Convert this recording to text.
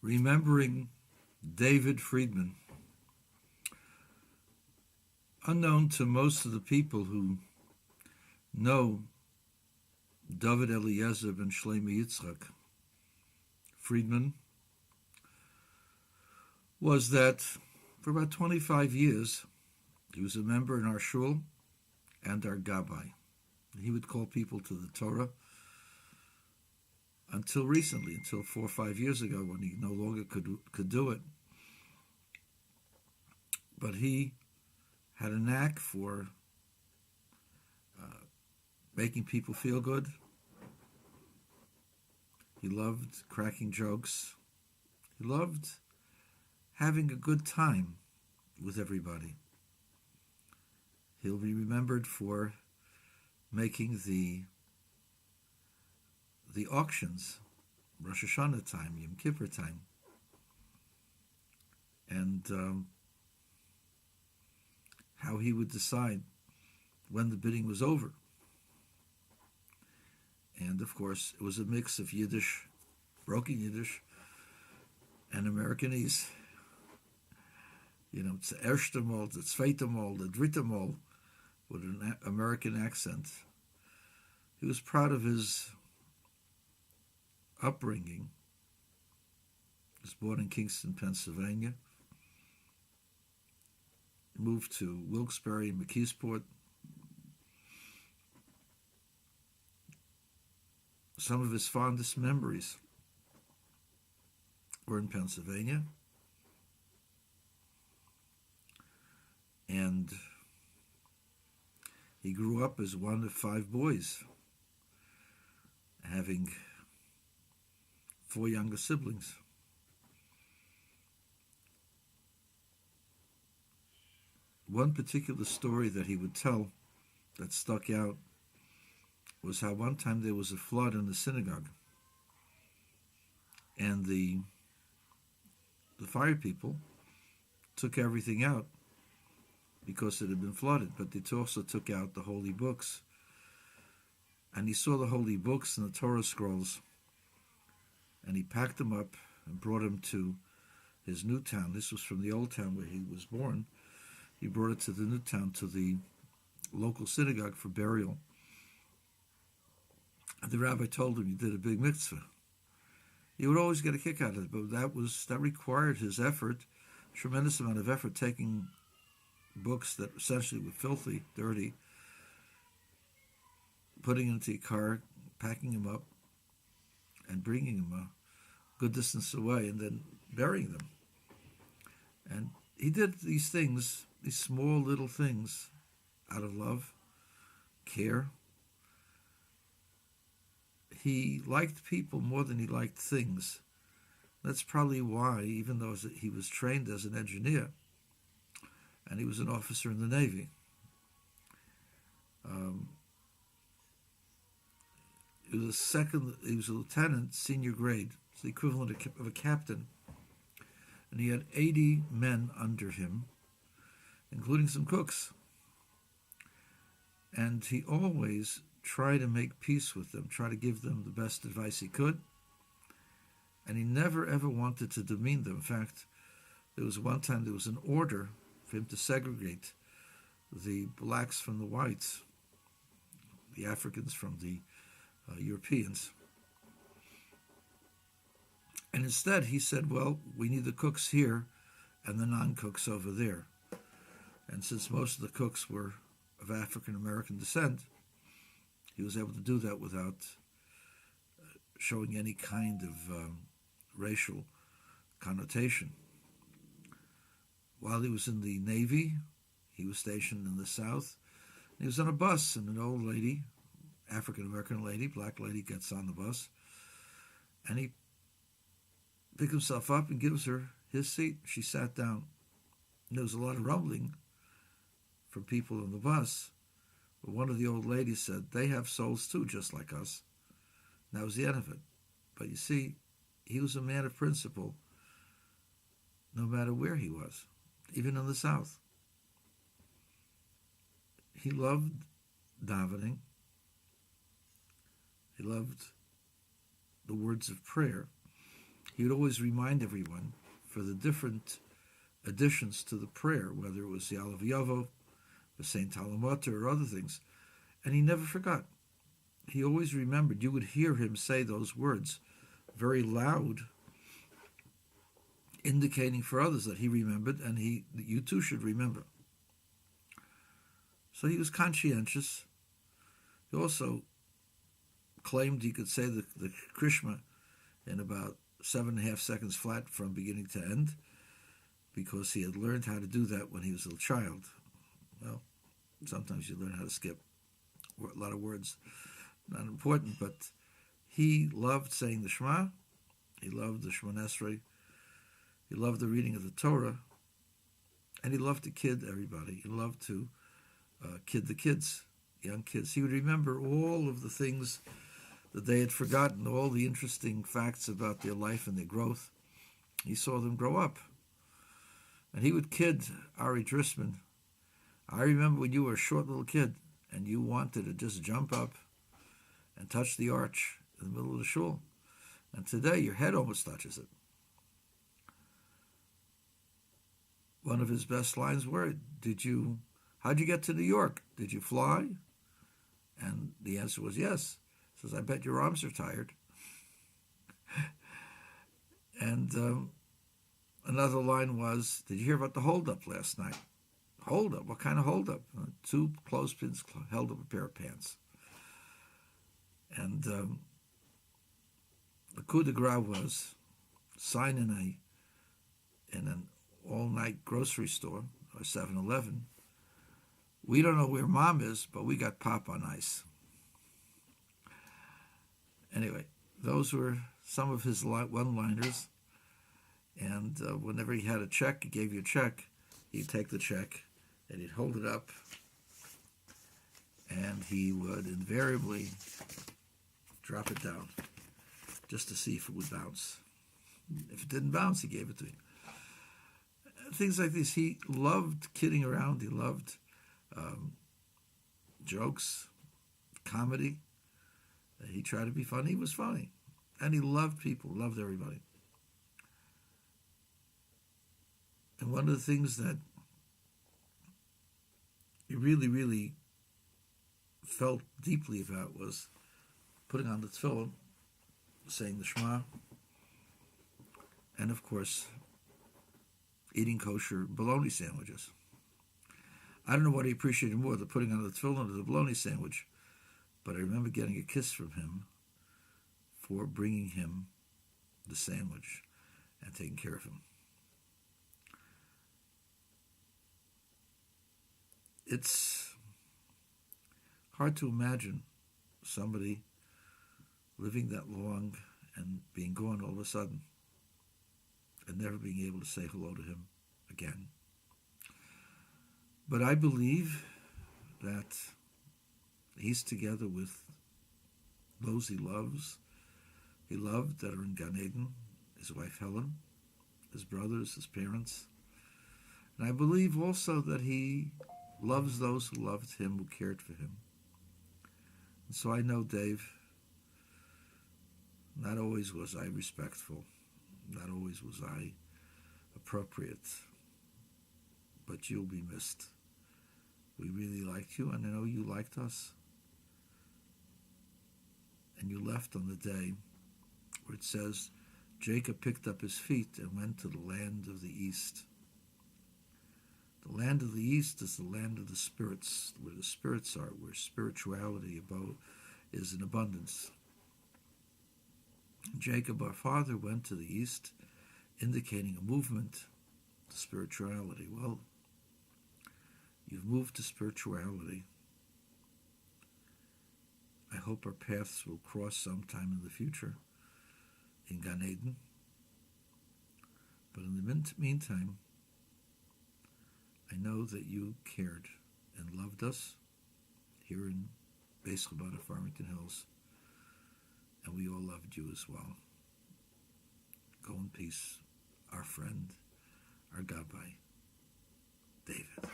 remembering David Friedman. Unknown to most of the people who know David Eliezer ben Shlomo Yitzchak Friedman was that for about 25 years he was a member in our shul and our gabbai. He would call people to the Torah until recently, until 4 or 5 years ago when he no longer could do it. But he had a knack for making people feel good. He loved cracking jokes. He loved having a good time with everybody. He'll be remembered for making the auctions, Rosh Hashanah time, Yom Kippur time, and how he would decide when the bidding was over. And of course, it was a mix of Yiddish, broken Yiddish, and Americanese. It's the erste Mal, the zweite Mal, the dritte Mal, with an American accent. He was proud of his upbringing. He was born in Kingston, Pennsylvania. Moved to Wilkes-Barre and McKeesport. Some of his fondest memories were in Pennsylvania. And he grew up as one of 5 boys, having 4 younger siblings. One particular story that he would tell that stuck out was how one time there was a flood in the synagogue, and the fire people took everything out because it had been flooded, but they also took out the holy books. And he saw the holy books and the Torah scrolls, and he packed them up and brought them to his new town. This was from the old town where he was born. He brought it to the new town, to the local synagogue for burial. And the rabbi told him he did a big mitzvah. He would always get a kick out of it, but that required his effort, tremendous amount of effort, taking books that essentially were filthy, dirty, putting them into a car, packing them up, and bringing them a good distance away, and then burying them. And he did these things, these small little things, out of love, care. He liked people more than he liked things. That's probably why, even though he was trained as an engineer, and he was an officer in the Navy, he was a lieutenant, senior grade, it's the equivalent of a captain, and he had 80 men under him, including some cooks. And he always tried to make peace with them, try to give them the best advice he could, and he never ever wanted to demean them. In fact, there was one time there was an order for him to segregate the blacks from the whites, the Africans from the Europeans. And instead he said, well, we need the cooks here and the non-cooks over there. And since most of the cooks were of African-American descent, he was able to do that without showing any kind of racial connotation. While he was in the Navy, he was stationed in the South. He was on a bus, and an old lady, African-American lady, black lady, gets on the bus, and he picked himself up and gives her his seat. She sat down. And there was a lot of rumbling from people on the bus. But one of the old ladies said, they have souls too, just like us. And that was the end of it. But you see, he was a man of principle, no matter where he was, even in the South. He loved davening. He loved the words of prayer. he would always remind everyone for the different additions to the prayer, whether it was the Alav Yavo, the Saint Talamota, or other things. And he never forgot. He always remembered. You would hear him say those words very loud, indicating for others that he remembered, and that you too should remember. So he was conscientious. He also claimed he could say the Krishma in about 7.5 seconds flat from beginning to end, because he had learned how to do that when he was a child. Well, sometimes you learn how to skip a lot of words. Not important, but he loved saying the Shema. He loved the Shemona Esrei. He loved the reading of the Torah. And he loved to kid everybody. He loved to kid the kids, young kids. He would remember all of the things that they had forgotten, all the interesting facts about their life and their growth. He saw them grow up. And he would kid Ari Drisman. I remember when you were a short little kid and you wanted to just jump up and touch the arch in the middle of the shul. And today your head almost touches it. One of his best lines were, how'd you get to New York? Did you fly? And the answer was yes. He says, I bet your arms are tired. And another line was, did you hear about the holdup last night? Holdup? What kind of holdup? 2 clothespins held up a pair of pants. And the coup de grace was sign in an all-night grocery store, or 7-Eleven. We don't know where Mom is, but we got Pop on ice. Anyway, those were some of his one-liners. And whenever he had a check, he gave you a check, he'd take the check and he'd hold it up, and he would invariably drop it down just to see if it would bounce. If it didn't bounce, he gave it to you. Things like this. He loved kidding around. He loved jokes, comedy. He tried to be funny. He was funny. And he loved people, loved everybody. And one of the things that he really, really felt deeply about was putting on the tefillin, saying the Shema, and of course, eating kosher bologna sandwiches. I don't know what he appreciated more, the putting on the tefillin or the bologna sandwich, but I remember getting a kiss from him for bringing him the sandwich and taking care of him. It's hard to imagine somebody living that long and being gone all of a sudden and never being able to say hello to him again. But I believe that he's together with those he loved that are in Gan Eden, his wife Helen, his brothers, his parents. And I believe also that he loves those who loved him, who cared for him. And so I know, Dave, not always was I respectful, not always was I appropriate, but you'll be missed. We really liked you, and I know you liked us. And you left on the day where it says, Jacob picked up his feet and went to the land of the east. The land of the east is the land of the spirits, where the spirits are, where spirituality is in abundance. Jacob, our father, went to the east, indicating a movement to spirituality. Well, you've moved to spirituality. I hope our paths will cross sometime in the future in Gan Eden. But in the meantime, I know that you cared and loved us here in Beis Chabad of Farmington Hills, and we all loved you as well. Go in peace, our friend, our Gabbai, David.